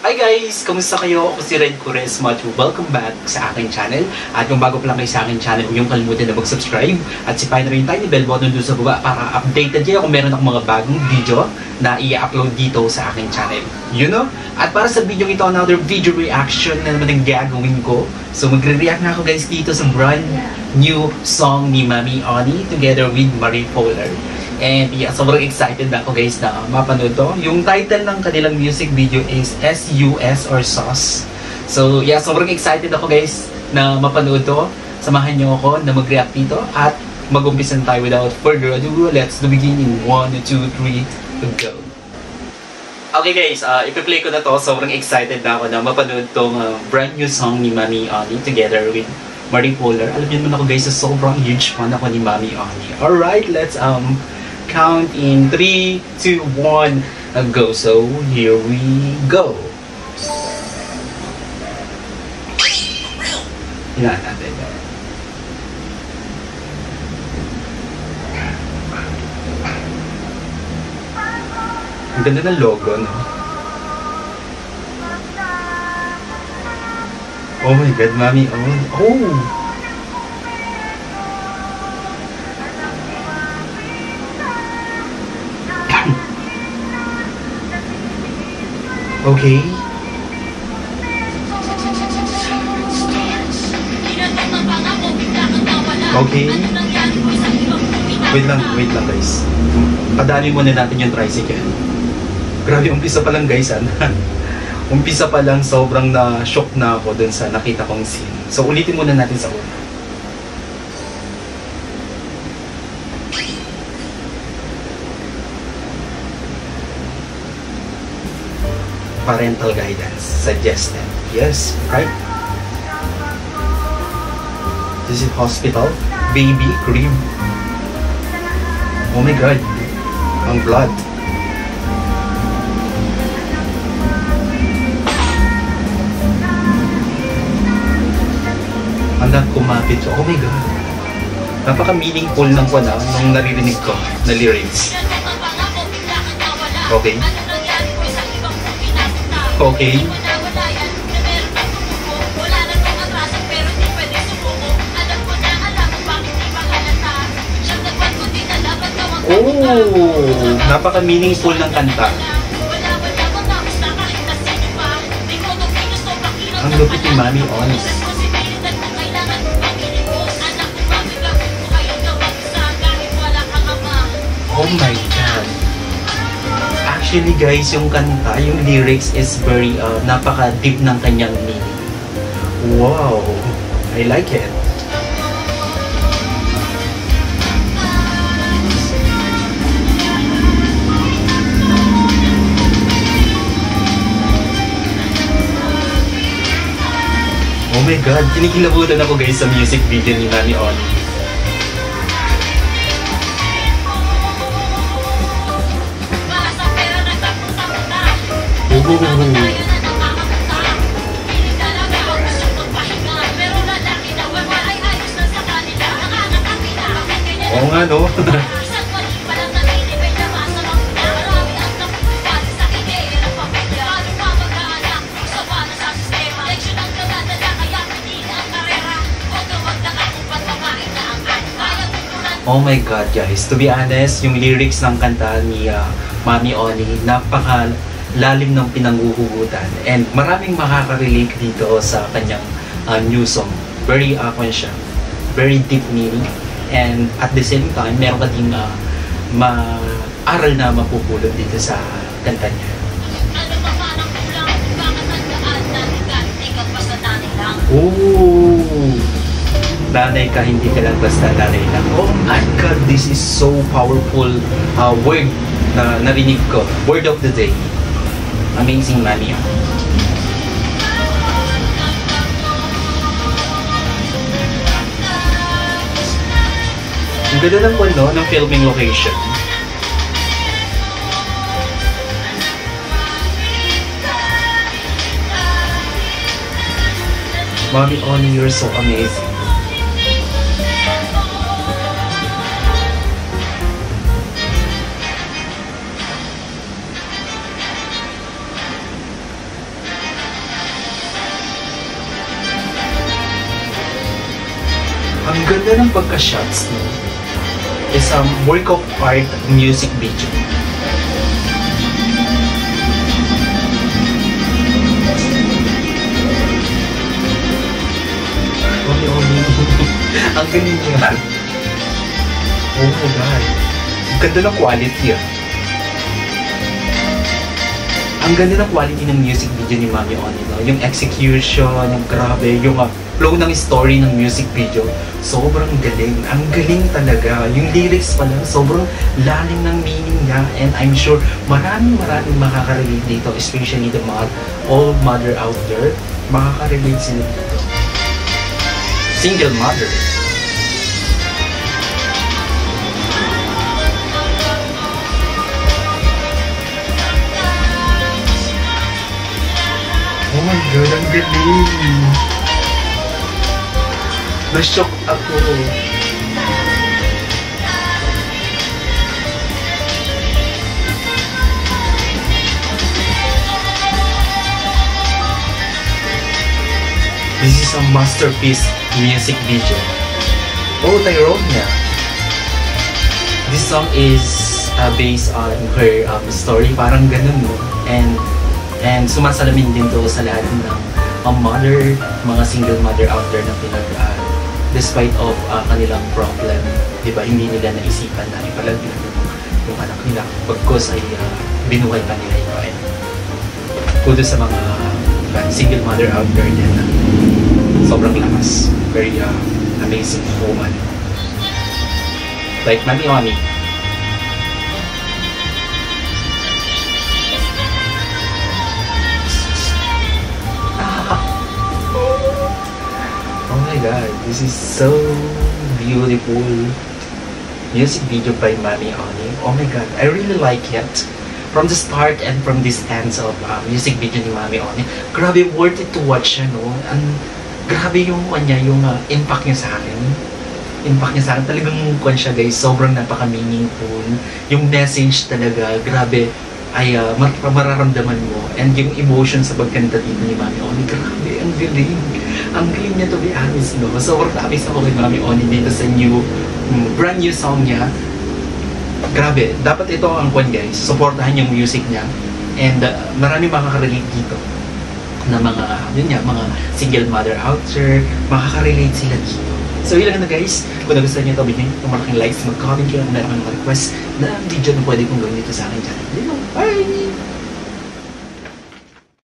Hi guys! Kamusta kayo? Ako si Red Quaresma at welcome back sa aking channel. At kung bago pa lang kayo sa aking channel, huwag niyong kalimutan na mag-subscribe at sipahin na rin yung tiny bell button doon sa baba para updated kayo kung meron akong mga bagong video na i-upload dito sa aking channel. You know? At para sa video ito, another video reaction na naman ang gagawin ko. So magre-react na ako guys dito sa brand new song ni Mami Oni together with Marie Polar. And yeah, sobrang excited na ako guys na mapanood to. Yung title ng kanilang music video is SUS or SOS. So yeah, sobrang excited ako guys na mapanood to. Samahan niyo ako na mag-react dito at mag-umpisan tayo without further ado. Let's begin in 1, 2, 3, go! Okay guys, ipi-play ko na to. Sobrang excited na ako na mapanood tong brand new song ni Mami Oni together with Marie Polar. Alam niyo naman ako guys, sobrang huge fan ako ni Mami Oni. Alright, let's count in 3, 2, 1, go. So, here we go. Hinaan natin. Ang ganda ng logo, no? Oh my God, Mami. Oh! Okay. Okay. Wait lang guys. Padali muna natin yung tricycle. Grabe, umpisa pa lang guys, umpisa pa lang sobrang na-shock na ako dun sa nakita kong scene. So ulitin muna natin sa una. Parental guidance suggested. Yes, right? This is hospital. Baby crib. Oh my God. Ang blood. Anak kumapit. Oh my God. Napaka-meaningful ng ko na nung naririnig ko na lyrics. Okay. Okay. Oh, napaka-meaningful ng kanta. Ang lupit ni Mami Oni. Oh my God. Actually guys, yung kanta, yung lyrics is very napaka-deep ng kanyang meaning. Wow, I like it. Oh my God, kinikilabutan ako guys sa music video ni Mami Oni. Oo nga no. Oh my God guys, to be honest, yung lyrics ng kanta ni Mami Oni, napaka-lalim ng pinanghuhugutan and maraming makaka-relate dito sa kanyang new song. Very siya, very deep meaning, and at the same time, meron ka ding aral na mapupulot dito sa kanta niya. Oh! Nanay ka, hindi ka lang basta nanay lang. Oh my God, this is so powerful word na narinig ko. Word of the day. Amazing, Mami. Ang ganda ng ng filming location. Mami Oni, you're so amazing. ganda ng pagka-shots, no? Isang work of art music video. Ang galing niya. Oh my God. Ganda ng quality ah. Ang ganda ng quality ng music video ni Mami Oni, no? Yung execution, yung grabe, yung flow ng story ng music video, sobrang galing. Ang galing talaga. Yung lyrics pa lang, sobrang lalim ng meaning niya. And I'm sure maraming makaka-relate dito, especially the all mother out there. Makaka-relate sila dito. Single mother. Oh my God, ang galing! Na-shock ako. This is a masterpiece music video. Oh, Tyrone niya. This song is based on her story. Parang ganun, no? And sumasalamin din to sa lahat ng mother, mga single mother out there na despite of kanilang problem, di ba, hindi nila naisipan na ipalaglag yung anak nila. Pagkos ay binuhay pa nila ito. And kudos sa mga single mother out there din na sobrang lakas. Very amazing woman. Like Mami Oni. Oh my God, this is so beautiful. Music video by Mami Oni. Oh my God, I really like it. From the start and from this ends of music video ni Mami Oni. Grabe, worth it to watch siya, no? Grabe yung kanya, yung impact niya sa akin. Talagang kwan siya, guys. Sobrang napaka-meaningful. Yung message talaga, grabe, ay mararamdaman mo. And yung emotion sa pagkanta dito ni Mami Oni, grabe, ang galing. Ang galing niya, to be honest, no? Sobrang tapis ako kay Mami Oni dito sa brand new song niya. Grabe, dapat ito ang kwan, guys. Supportahan yung music niya. And marami makaka-relate dito na mga single mother out there, makaka-relate sila dito. So yun lang na, guys. Kung nagustuhan niyo ito, bigyan niyo malaking likes, mag-comment kayo kung meron kang request na video na pwede kong gawin dito sa akin channel. Bye!